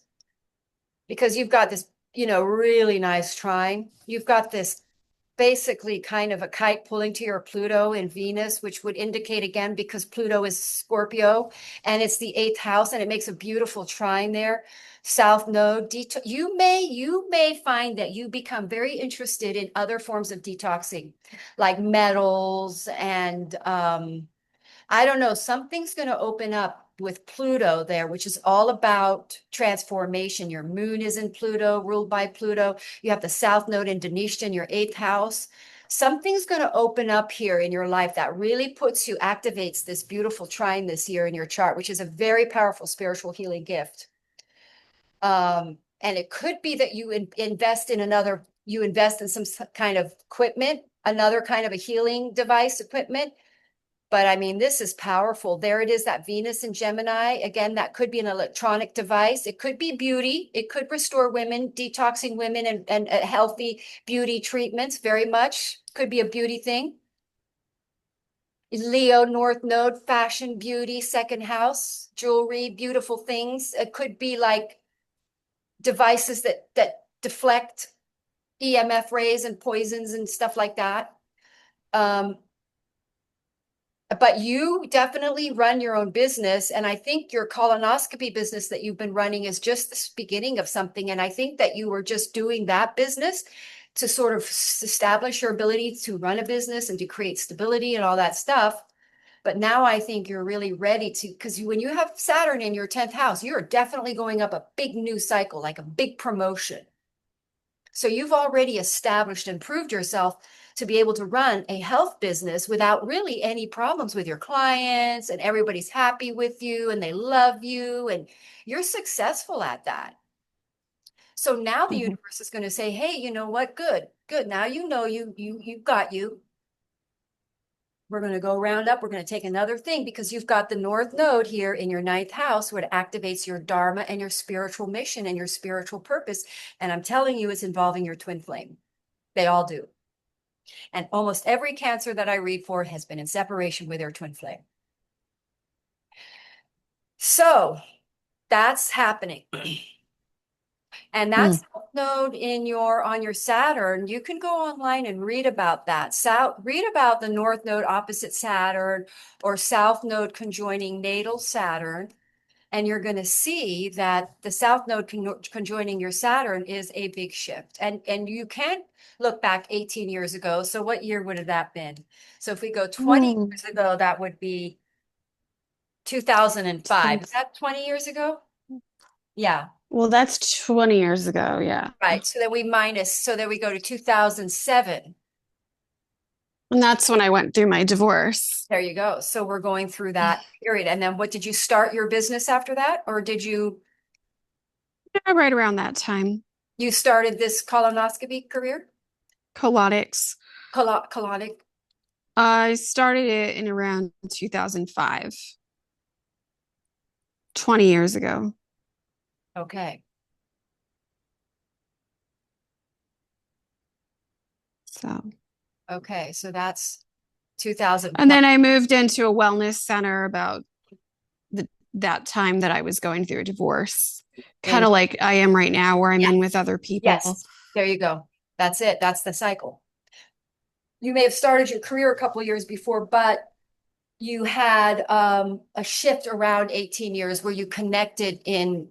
because you've got this, really nice trine. You've got this basically kind of a kite pulling to your Pluto and Venus, which would indicate again, because Pluto is Scorpio and it's the eighth house and it makes a beautiful trine there. South node, you may find that you become very interested in other forms of detoxing, like metals and I don't know, something's going to open up with Pluto there, which is all about transformation. Your moon is in Pluto, ruled by Pluto. You have the South Node in Denisha in your eighth house. Something's going to open up here in your life that really activates this beautiful trine this year in your chart, which is a very powerful spiritual healing gift. And it could be that you invest in some kind of equipment, another kind of a healing device equipment. But I mean, this is powerful. There it is, that Venus in Gemini. Again, that could be an electronic device. It could be beauty. It could restore women, detoxing women and healthy beauty treatments very much. Could be a beauty thing. Leo, North Node, fashion, beauty, second house, jewelry, beautiful things. It could be like devices that deflect EMF rays and poisons and stuff like that. But you definitely run your own business. And I think your colonoscopy business that you've been running is just the beginning of something. And I think that you were just doing that business to sort of establish your ability to run a business and to create stability and all that stuff. But now I think you're really ready to, because when you have Saturn in your 10th house, you're definitely going up a big new cycle, like a big promotion. So you've already established and proved yourself to be able to run a health business without really any problems with your clients, and everybody's happy with you and they love you and you're successful at that. So now the Mhm. universe is going to say, hey, you know what? Good, good. Now you've got you. We're going to go round up. We're going to take another thing because you've got the North Node here in your ninth house where it activates your Dharma and your spiritual mission and your spiritual purpose. And I'm telling you, it's involving your twin flame. They all do. And almost every Cancer that I read for has been in separation with their twin flame. So that's happening. And Mm. that's node on your Saturn. You can go online and read about that. Read about the North Node opposite Saturn or South Node conjoining natal Saturn. And you're going to see that the South Node conjoining your Saturn is a big shift. And you can't look back 18 years ago. So what year would have that been? So if we go 20 Mm. years ago, that would be 2005. Twen- Is that 20 years ago? Yeah. Well, that's 20 years ago. Yeah. Right. So then we go to 2007. And that's when I went through my divorce. There you go. So we're going through that period. And then what, did you start your business after that? Or Yeah, right around that time. you started this colonoscopy career? Colonics. Colonic. I started it in around 2005, 20 years ago. Okay. So, Okay. So that's and 2005. then I moved into a wellness center about that time that I was going through a divorce, kind And of like I am right now, where I'm yeah, in with other people. yes, there you go. That's it. That's the cycle. You may have started your career a couple of years before, but you had a shift around 18 years where you connected in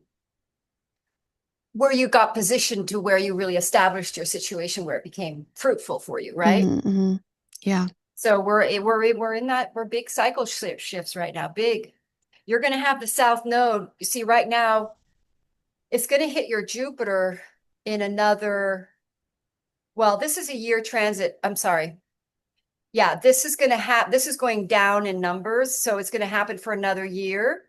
where you got positioned to where you really established your situation where it became fruitful for you, right? Hmm, hmm. Yeah. So we're big cycle shifts right now. Big. You're going to have the South Node. You see, right now, it's going to hit your Jupiter in another. Well, this is a year transit. I'm sorry. Yeah, this is going to happen. This is going down in numbers. So it's going to happen for another year.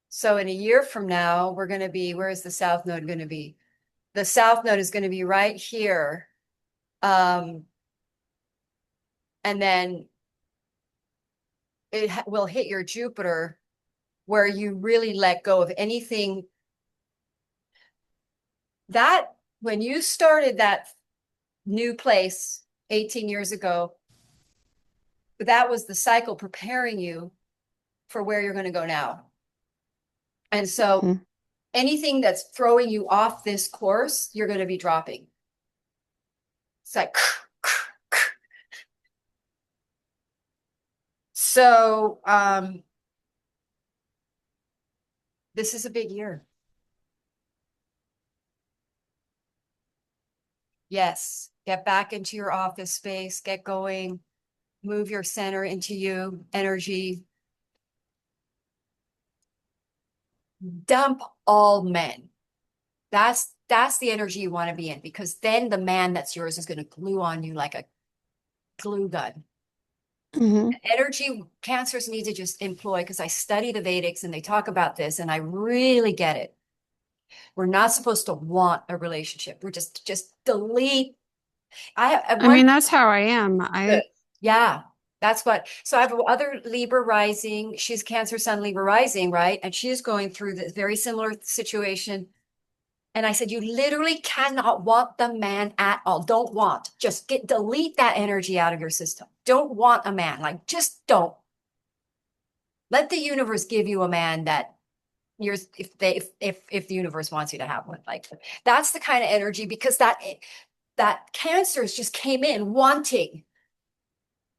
So in a year from now, we're going to be, where is the South Node going to be? The South Node is going to be right here. Um, and then it will hit your Jupiter where you really let go of anything that when you started that new place 18 years ago, that was the cycle preparing you for where you're going to go now. And so Mhm. anything that's throwing you off this course, you're going to be dropping. It's like, so this is a big year. Yes, get back into your office space, get going, move your center into you, energy, dump all men. That's the energy you want to be in because then the man that's yours is going to glue on you like a glue gun. Mhm. Energy cancers need to just employ because I study the Vedics and they talk about this and I really get it. We're not supposed to want a relationship. We're just delete. I at I one mean, that's how I am. good. Yeah, that's what. So I have other Libra rising. She's Cancer Sun Libra rising, right? And she's going through this very similar situation. And I said, you literally cannot want the man at all. Don't want. Just delete that energy out of your system. Don't want a man. Like, just don't. Let the universe give you a man that you're if the universe wants you to have one. Like that's the kind of energy because that cancers just came in wanting.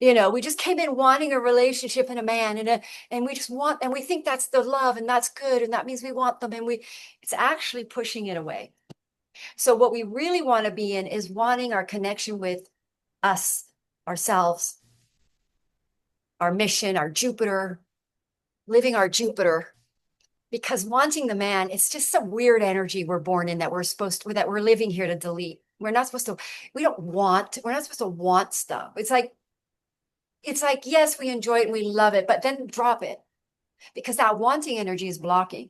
We just came in wanting a relationship and a man and we just want and we think that's the love and that's good and that means we want them and it's actually pushing it away. So what we really want to be in is wanting our connection with us, ourselves, our mission, our Jupiter, living our Jupiter. Because wanting the man, it's just some weird energy we're born in that we're living here to delete. We're not supposed to want stuff. It's like, yes, we enjoy it and we love it, but then drop it because that wanting energy is blocking.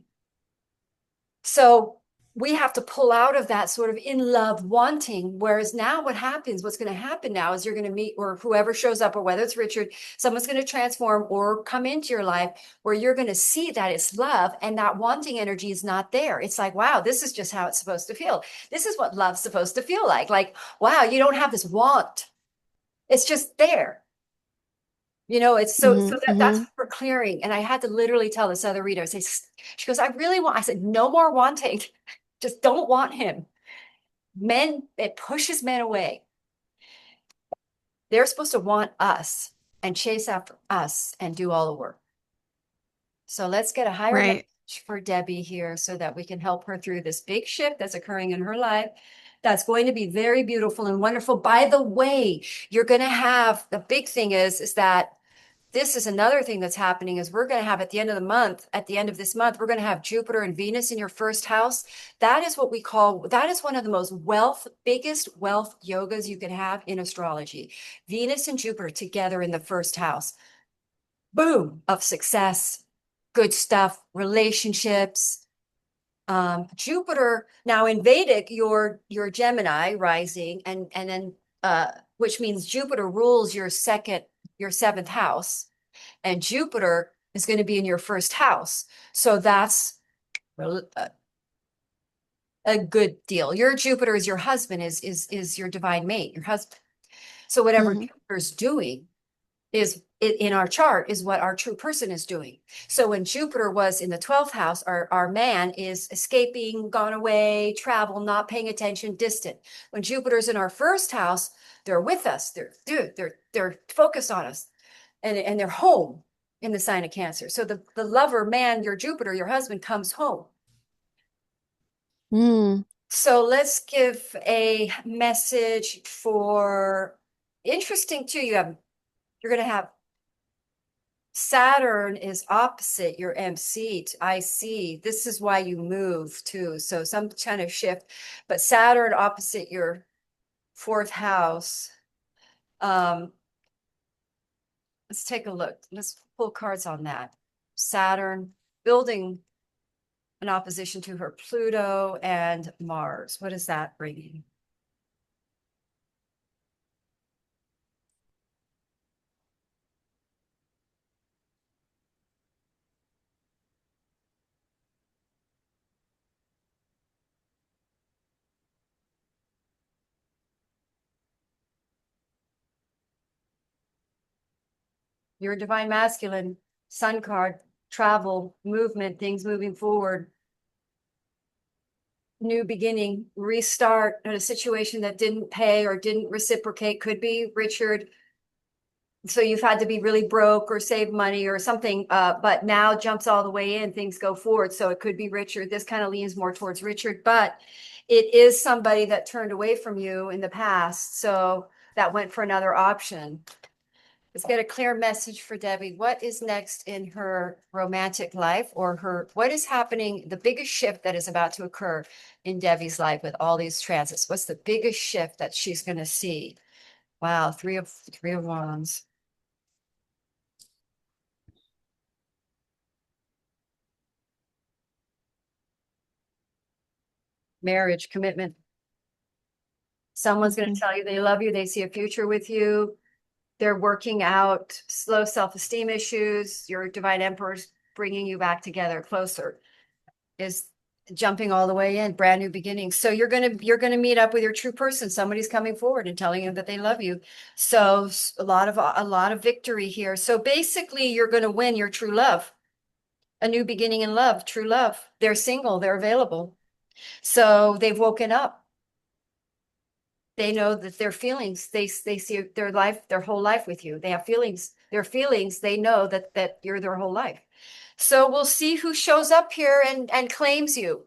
So we have to pull out of that sort of in love wanting. Whereas now what's going to happen now is you're going to meet or whoever shows up, or whether it's Richard, someone's going to transform or come into your life where you're going to see that it's love and that wanting energy is not there. It's like, wow, this is just how it's supposed to feel. This is what love's supposed to feel like. Like, wow, you don't have this want. It's just there. It's so Mhm. that's Mhm. what we're clearing. And I had to literally tell this other reader, she goes, I really want, I said, no more wanting. Just don't want him. Men, it pushes men away. They're supposed to want us and chase after us and do all the work. So let's get a higher message Right. for Debbie here so that we can help her through this big shift that's occurring in her life. That's going to be very beautiful and wonderful. By the way, you're going to have the big thing is that this is another thing that's happening is we're going to have at the end of the month, at the end of this month, we're going to have Jupiter and Venus in your first house. That is that is one of the biggest wealth yogas you can have in astrology. Venus and Jupiter together in the first house. Boom, of success, good stuff, relationships. Jupiter now in Vedic, your Gemini rising, and then which means Jupiter rules your seventh house and Jupiter is going to be in your first house. So that's a good deal. Your Jupiter is your husband, is your divine mate, your husband. So whatever Mhm. Jupiter's doing is in our chart is what our true person is doing. So when Jupiter was in the 12th house, our man is escaping, gone away, travel, not paying attention, distant. When Jupiter's in our first house, they're with us. They're focused on us and they're home in the sign of Cancer. So the lover man, your Jupiter, your husband comes home. Mm. So let's give a message for interesting too. You're going to have Saturn is opposite your MC. I see. This is why you move too. So some kind of shift, but Saturn opposite your fourth house. Um, let's take a look. Let's pull cards on that. Saturn building an opposition to her Pluto and Mars. What is that bringing? Your divine masculine, sun card, travel, movement, things moving forward, new beginning, restart in a situation that didn't pay or didn't reciprocate. Could be Richard. So you've had to be really broke or save money or something, but now jumps all the way in, things go forward. So it could be Richard. This kind of leans more towards Richard, but it is somebody that turned away from you in the past. So that went for another option. Let's get a clear message for Debbie. What is next in her romantic life, or what is happening, the biggest shift that is about to occur in Debbie's life with all these transits? What's the biggest shift that she's going to see? Wow, three of wands. Marriage, commitment. Someone's going to tell you they love you, they see a future with you. They're working out slow self-esteem issues. Your divine emperor's bringing you back together, closer, is jumping all the way in, brand new beginnings. So you're gonna meet up with your true person. Somebody's coming forward and telling you that they love you. So a lot of victory here. So basically, you're gonna win your true love, a new beginning in love, true love. They're single, they're available. So they've woken up. They know that their feelings, they see their life, their whole life with you. They have feelings, their feelings, they know that you're their whole life. So we'll see who shows up here and claims you.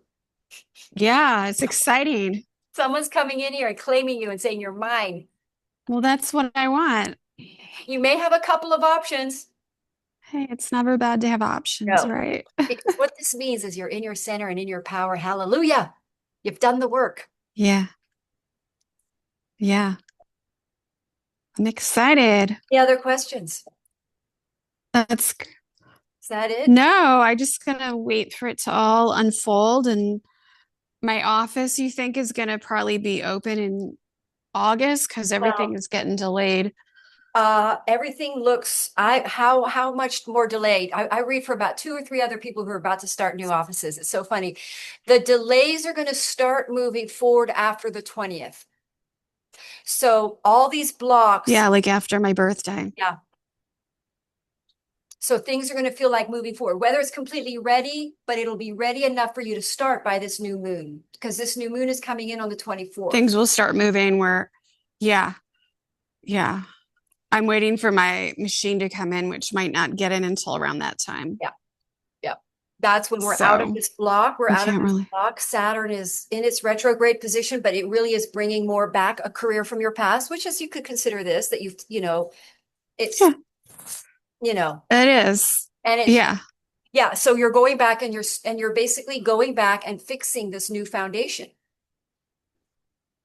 Yeah, it's exciting. Someone's coming in here and claiming you and saying you're mine. Well, that's what I want. You may have a couple of options. Hey, it's never bad to have options, No, right? because what this means is you're in your center and in your power. Hallelujah. You've done the work. Yeah. Yeah. I'm excited. Any other questions? That's Is that it? no, I just gonna wait for it to all unfold. And my office, you think, is gonna probably be open in August because everything Well, is getting delayed. everything looks, how much more delayed? I read for about two or three other people who are about to start new offices. It's so funny. The delays are going to start moving forward after the 20th. So all these blocks, Yeah, like after my birthday. yeah. So things are going to feel like moving forward, whether it's completely ready, but it'll be ready enough for you to start by this new moon, because this new moon is coming in on the 24th. Things will start moving where, yeah, yeah. I'm waiting for my machine to come in, which might not get in until around that time. Yeah. Yeah. That's when we're out of So this block. We're I out of can't this really. block. Saturn is in its retrograde position, but it really is bringing more back a career from your past, which is, you could consider this, that it's, Yeah, you know, it is. and it's, Yeah, yeah. So you're going back and you're basically going back and fixing this new foundation.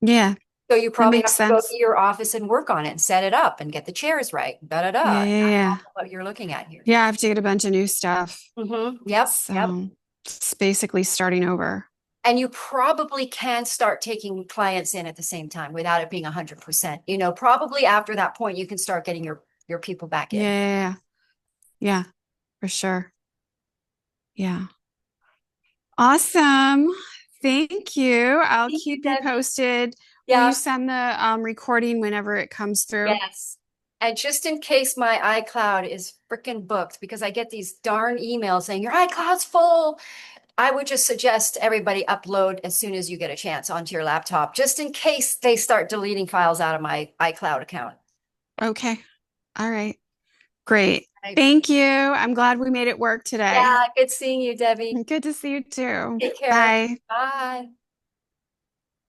yeah. So you That probably makes have to go sense. to your office and work on it and set it up and get the chairs right. Da da da. Yeah, That's yeah, yeah. what you're looking at here. Yeah, I have to get a bunch of new stuff. Yep. Yep. So it's basically starting over. And you probably can start taking clients in at the same time without it being 100%. Probably after that point, you can start getting your people back Yeah, in. yeah, yeah, yeah, for sure. Yeah. Awesome. Thank you. I'll Thank you, keep you Debbie. posted. Will you Yeah. send the recording whenever it comes through? Yes. And just in case my iCloud is freaking booked, because I get these darn emails saying your iCloud's full, I would just suggest everybody upload as soon as you get a chance onto your laptop, just in case they start deleting files out of my iCloud account. Okay. All right. Great. I- Thank you. I'm glad we made it work today. Yeah, good seeing you, Debbie. Good to see you too. Take care. Bye. Bye.